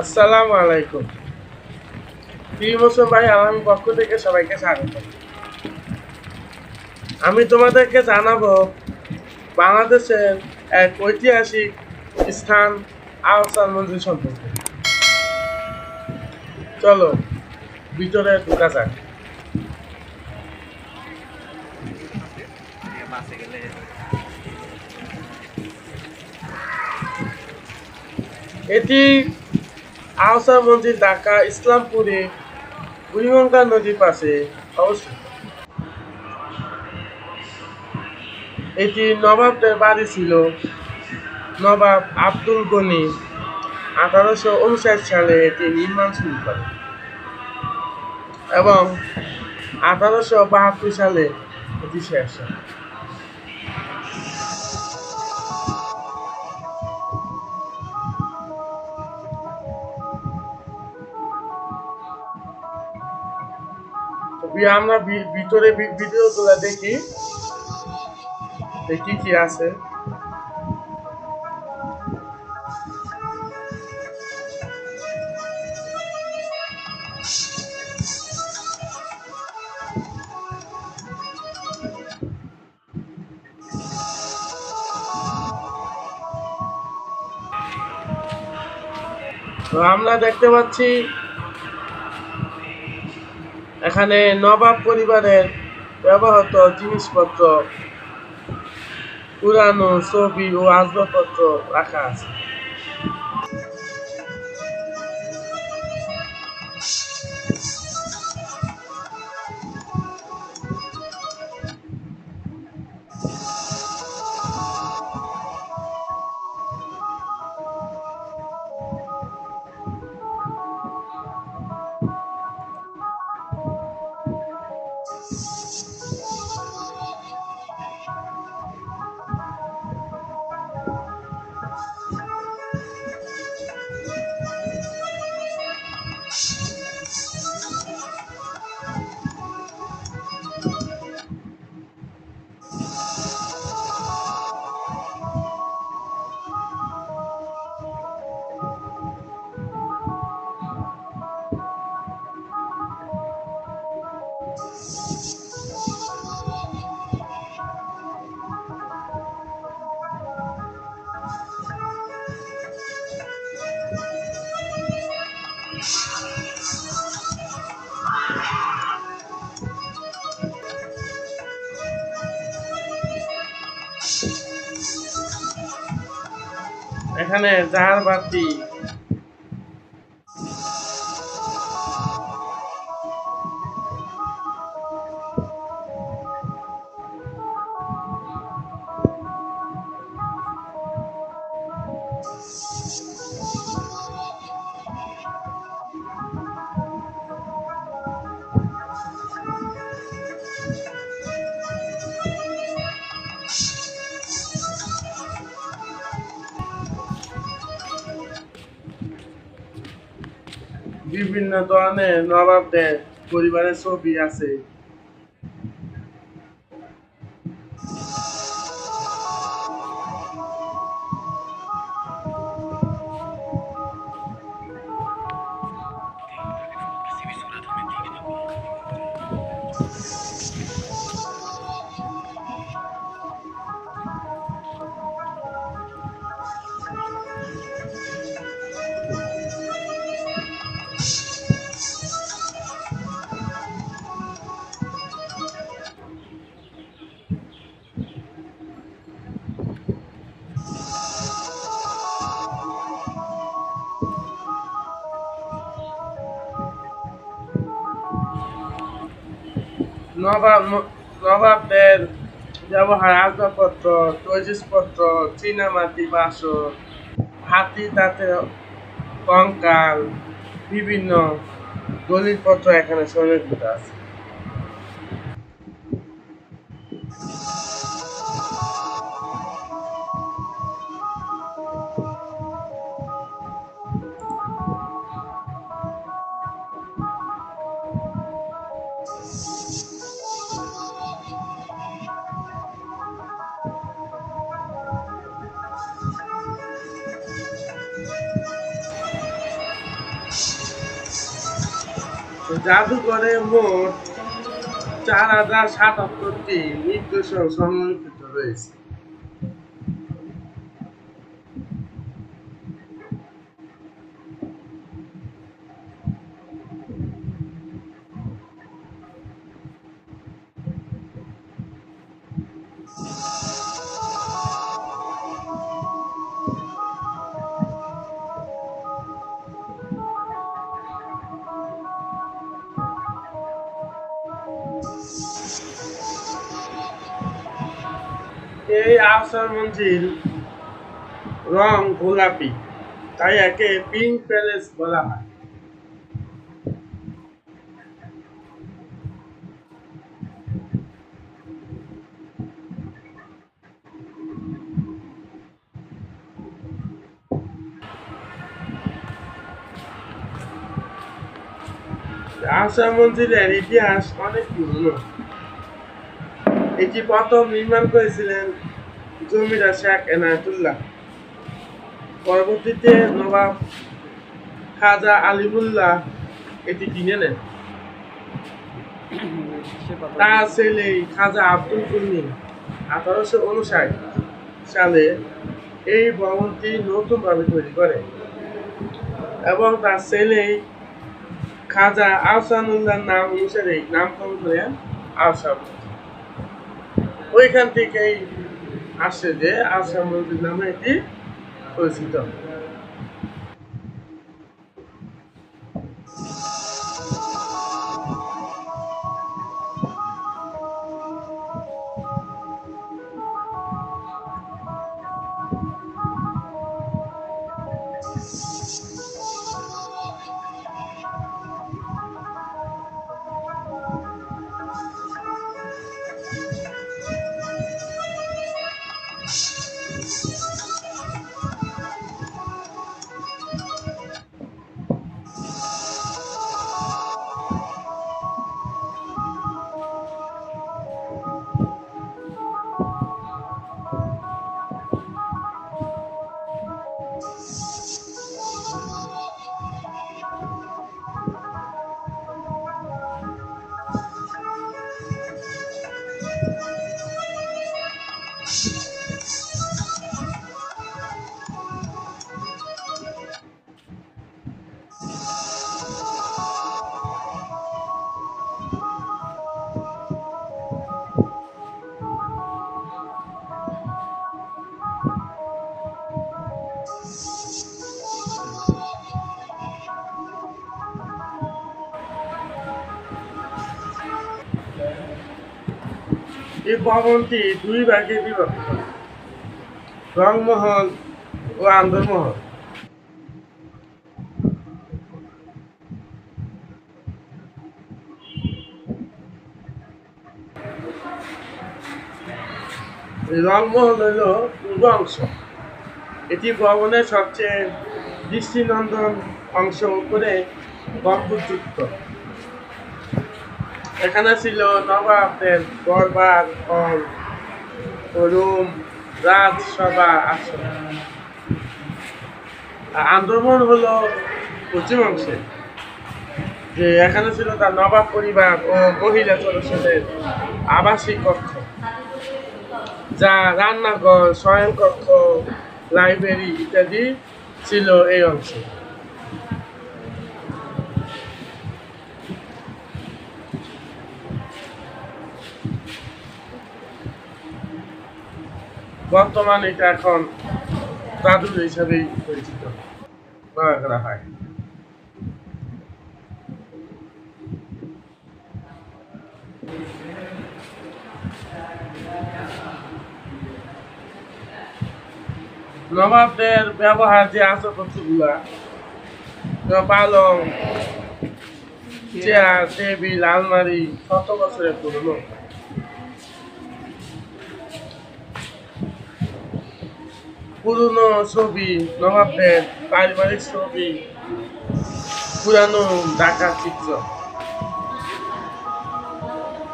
আসসালামু আলাইকুম। ভাই আলম পক্ষ থেকে সবাইকে স্বাগত। আমি তোমাদেরকে জানাবো বাংলাদেশের এক ঐতিহাসিক স্থান আহসান মঞ্জিল সম্পর্কে। চলো ভিতরে ঢোকা যাক। এটি আহসান মঞ্জিল ঢাকা ইসলামপুরে বুড়িগঙ্গা নদীর পাশে অবস্থিত। এটি নবাবদের বাড়ি ছিল। নবাব আব্দুল গনি 1859 সালে এটি নির্মাণ শুরু করেন এবং 1872 সালে এটি শেষ হয়। আমরা ভিতরে ভিডিওগুলো দেখি দেখি কি আছে। তো আমরা দেখতে পাচ্ছি এখানে নবাব পরিবারের ব্যবহৃত জিনিসপত্র, পুরানো ছবি ও আসবাবপত্র রাখা আছে। এখানে জাহার বাতি, বিভিন্ন ধরনের নবাবদের পরিবারের ছবি আছে। নবাবদের ব্যবহার আসবাবপত্র, তৈজসপত্র, চীনামাটি বাসন, হাতি দাঁতের কঙ্কাল, বিভিন্ন দলিলপত্র এখানে সংরক্ষিত আছে। জাদুঘরে মোট 4077টি নিদর্শন সংরক্ষিত রয়েছে। এই আহসান মঞ্জিল রং গোলাপি, তাই একে পিঙ্ক প্যালেস বলা হয়। আহসান মঞ্জিলের ইতিহাস অনেক পুরনো। এটি প্রথম নির্মাণ করেছিলেন জমিদার শেখ এনায়েতুল্লাহ। পরবর্তীতে নবাব খাজা আলিমুল্লাহ এটি কিনে নেন। তার ছেলে খাজা আব্দুল গনি 1859 সালে এই ভবনটি নতুনভাবে তৈরি করে এবং তার ছেলে খাজা আহসানুল্লাহর নাম অনুসারে নামকরণ করেন আহসান। ওইখান থেকেই আসে যে আহসান মঞ্জিল নামে এটি পরিচিত। এই ভবনটি দুই ভাগে বিভক্ত, রংমহল ও আন্দরমহল। রংমহল হল পূর্ব অংশ। এটি ভবনের সবচেয়ে দৃষ্টিনন্দন অংশ, উপরে গম্বুজযুক্ত। এখানে ছিল নবাবদের দরবার হল ও রুম, রাজসভা আসন। আন্দরমহল হলো পশ্চিম অংশে, যে এখানে ছিল তার নবাব পরিবার ও মহিলা সদস্যদের আবাসিক কক্ষ, যা রান্নাঘর, শয়নকক্ষ, লাইব্রেরি ইত্যাদি ছিল এই অংশে। বর্তমানে এটা এখন জাদুঘর হিসাবেই পরিচিত করা হয়। নবাবদের ব্যবহার যে আসবাবপত্রগুলা, পালং, চেয়ার, টেবিল, আলমারি শত বছরের পুরনো। পুরনো ছবি, নবাবদের পারিবারিক ছবি, পুরানো ঢাকার চিত্র,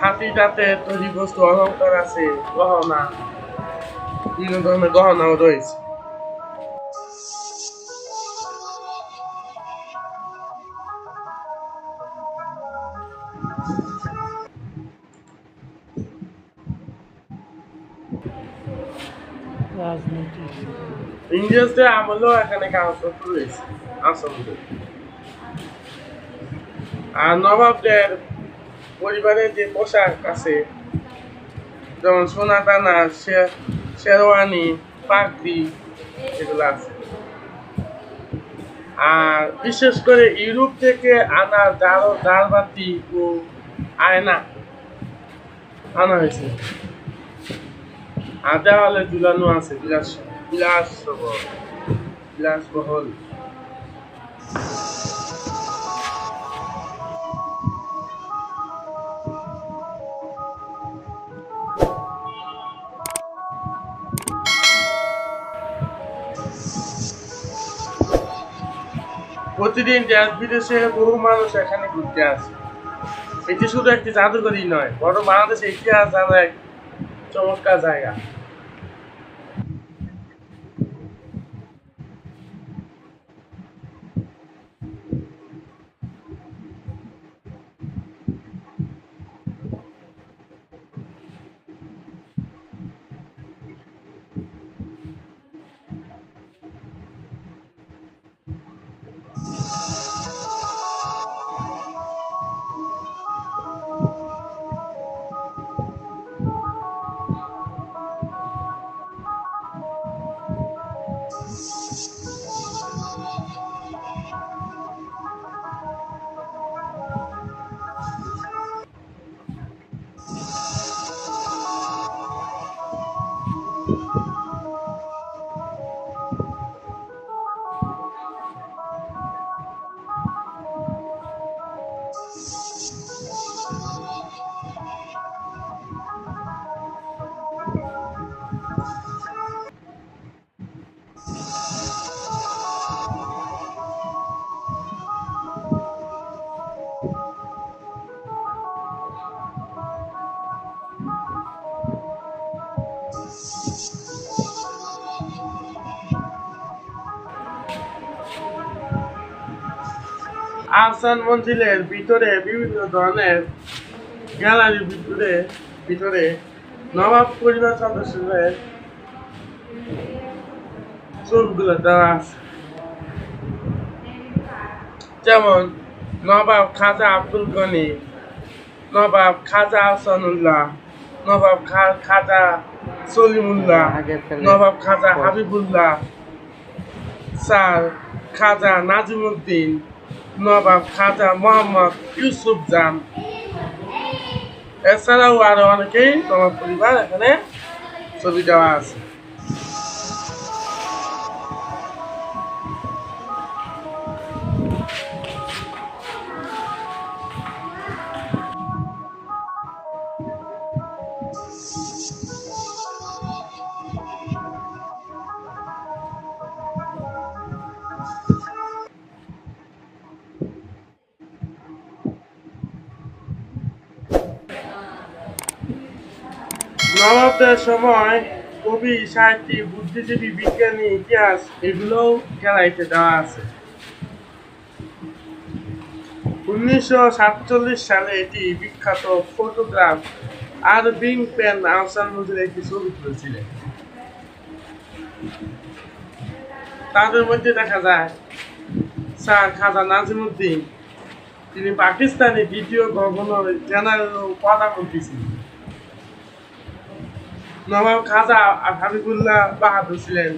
হাতি দাঁতের তৈরি বস্তু, অলঙ্কার আছে, গহনা, বিভিন্ন ধরনের গহনাও রয়েছে। রাজনৈতিক ইংরেজদের আমলেও এখানে কাগজপত্র রয়েছে আসামে। আর নবাবদের পরিবারের যে পোশাক আছে, যেমন সোনা দানা, শেরওয়ানি, পাগড়ি, এগুলো আছে। আর বিশেষ করে ইউরোপ থেকে আনা ঝাড়বাতি ও আয়না আনা হয়েছে। আর দেওয়ালে ঝুলানো আছে বিলাসবহল। প্রতিদিন দেশ বিদেশে বহু মানুষ এখানে ঘুরতে আসে। এটি শুধু একটি জাদুঘরই নয়, বরং বাংলাদেশের ইতিহাস জানার এক চমৎকার জায়গা। আহসান মঞ্জিলের ভিতরে বিভিন্ন ধরনের গ্যালারির ভিতরে নবাব পরিবার সদস্যদের ছবিগুলো দেওয়া আছে। যেমন নবাব খাজা আব্দুল গনি, নবাব খাজা আহসানুল্লাহ, নবাব খাজা সলিমুল্লাহ, নবাব খাজা হাবিবুল্লাহ, স্যার খাজা নাজিমুদ্দিন, নবাব খাজা মোহাম্মদ ইউসুফ জান। এছাড়াও আরো অনেকেই নবাব পরিবার এখানে ছবি দেওয়া আছে। নবাবদের সময় কবি, সাহিত্যিক, বুদ্ধিজীবী, বিজ্ঞানী, ইতিহাস এগুলোও গ্যালারিতে দেওয়া আছে। 1947 সালে এটি বিখ্যাত ফটোগ্রাফ আরভিং পেন আহসান মঞ্জিলের একটি ছবি তুলেছিলেন। তাদের মধ্যে দেখা যায় স্যার খাজা নাজিমুদ্দিন, তিনি পাকিস্তানের দ্বিতীয় গভর্নর জেনারেল ও প্রধানমন্ত্রী ছিলেন। নবাব খাজা হাবিবুল্লাহ বাহাদুর ছিলেন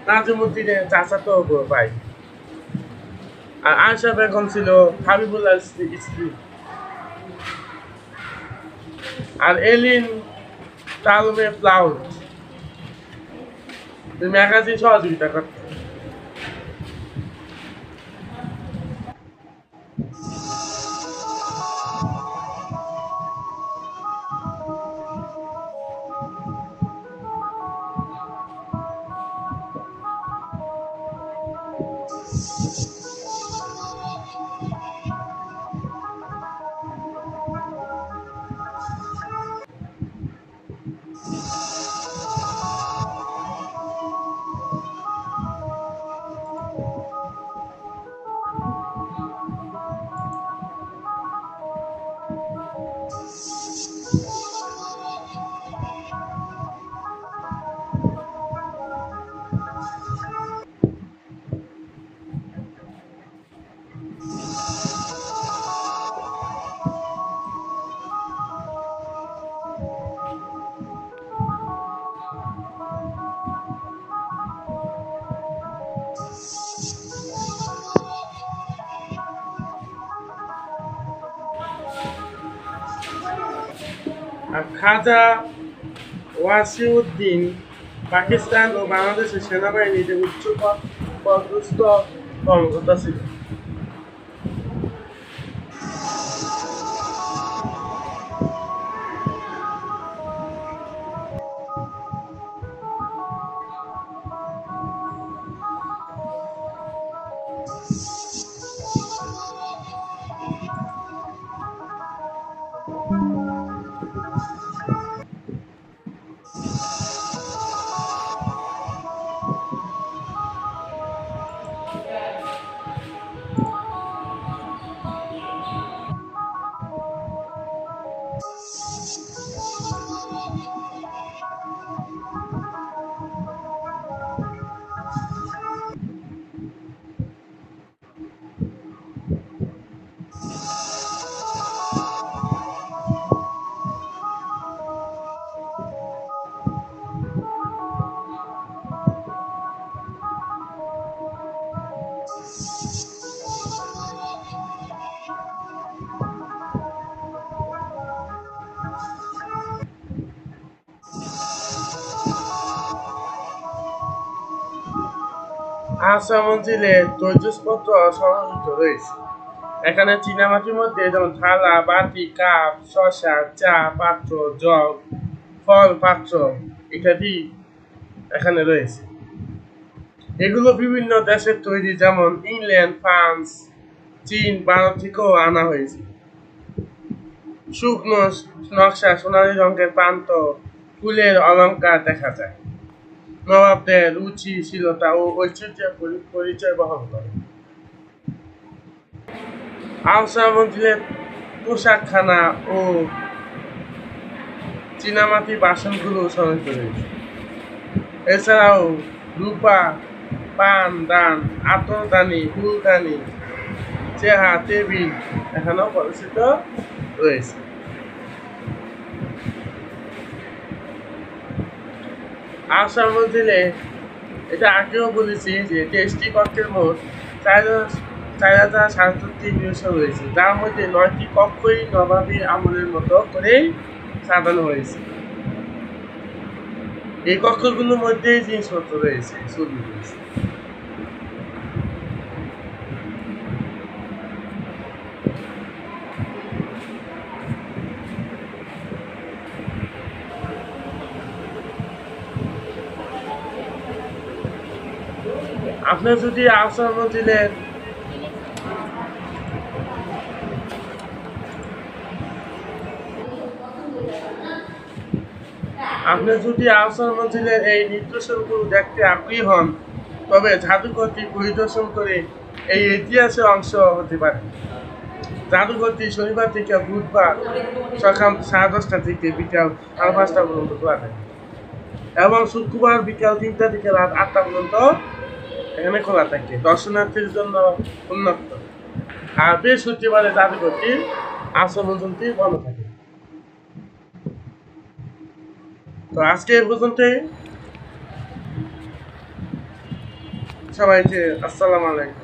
নাজিমুদ্দিনের চাচাতো ভাই। আর আয়শা বেগম ছিল হাবিবুল্লাহ স্ত্রী। আর এলিন তালমে প্লাউড ম্যাগাজিন সহযোগিতা করতেন। আর খাজা ওয়াসিউদ্দিন পাকিস্তান ও বাংলাদেশের সেনাবাহিনীতে উচ্চ পদস্থ কর্মকর্তা ছিল। আহসান মঞ্জিলে তৈজসপত্র সংরক্ষিত রয়েছে। এখানে চীনামাটির মধ্যে যেমন থালা, বাটি, কাপ, শসা, চা পাত্র, জগ, ফল পাত্র ইত্যাদি এখানে রয়েছে। এগুলো বিভিন্ন দেশের তৈরি, যেমন ইংল্যান্ড, ফ্রান্স, চীন, ভারত থেকেও আনা হয়েছে। শুকনো নকশা, সোনালী রঙের প্রান্ত, ফুলের অলঙ্কার দেখা যায়। নবাবদের রুচিশীলতা ও ঐতিহ্যের পরিচয় বহন করে। আহসান মঞ্জিলের পোশাকখানা ও চীনামাটি বাসনগুলো সংরক্ষিত রয়েছে। এছাড়াও রূপা, পান দান, আতরদানি, ফুলদানি, চেহারা, টেবিল এখানেও প্রদর্শিত রয়েছে। আহসান মঞ্জিলে এটা আগেও বলেছি যে 23টি কক্ষের মোট 4037টি নিদর্শন রয়েছে, যার মধ্যে 9টি কক্ষই নবাবী আমলের মতো করেই সাজানো হয়েছে। এই কক্ষগুলোর মধ্যেই জিনিসপত্র রয়েছে, ছবি রয়েছে। আপনি যদি আহসান মঞ্জিলের এই নিদর্শনগুলো দেখতে আগ্রহী হন, তবে জাদুঘরটি পরিদর্শন করে এই ইতিহাসের অংশ হতে পারে। জাদুঘরটি শনিবার থেকে বুধবার সকাল 10:30 থেকে বিকাল 5:30 পর্যন্ত খোলা থাকে এবং শুক্রবার বিকাল 3টা থেকে রাত 8টা পর্যন্ত এখানে খোলা থাকে, দর্শনার্থীর জন্য উন্মুক্ত। আর বৃহস্পতিবারে জাদুঘরটি আহসান মঞ্জিলটি বন্ধ থাকে। তো আজকে এ পর্যন্তই। সবাইকে আসসালামু আলাইকুম।